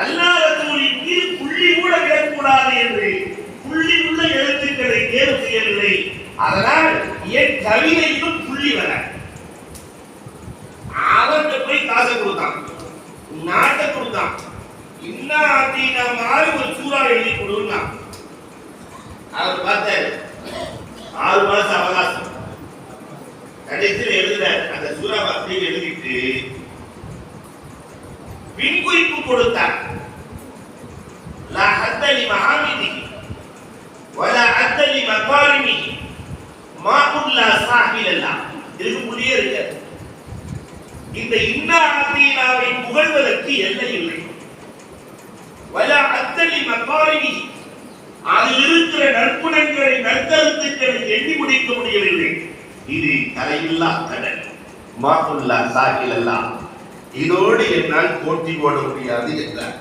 அல்லாஹ் ரசூலின் மீது புள்ளி கூட விடக்கூடாது என்று புள்ளி உள்ள எழுத்துக்களை தேர்வு செய்யவில்லை. அதனால் என் கவிதையிலும் புள்ளி வர அவன்கிட்ட போய் காசை கொடுத்தான், நாட்டை கொடுத்தான். இன்னும் அப்படின்னா மாதிரி ஒரு சூறா எழுதி கொடுன்னா அவர் பார்த்தாரு. 6 மாசம் அவகாசம் கடைசியில் எழுதுற அந்த சூறா அப்படியே எழுதிட்டு பின்குறிப்பு கொடுத்தார். லா ஹத்தலி மஹாமிதி வலா ஹத்தலி மகாரிமி மாகுல்லா சாஹிலல்லா. இதுக்கு புரிய இருக்கு. இந்த இன்னா ஆதீனாவை புகழ்வதற்கு எல்லை இல்லை. வலா ஹத்தலி மகாரிமி, அதில் இருக்கிற நற்குணங்களை நற்கருத்துக்களை எண்ணி முடிக்க முடியவில்லை. இது கரையில்லா கடல். மாகுல்லா சாஹிலல்லா, இதோடு என்னால் போட்டி போட முடியாது என்றார்.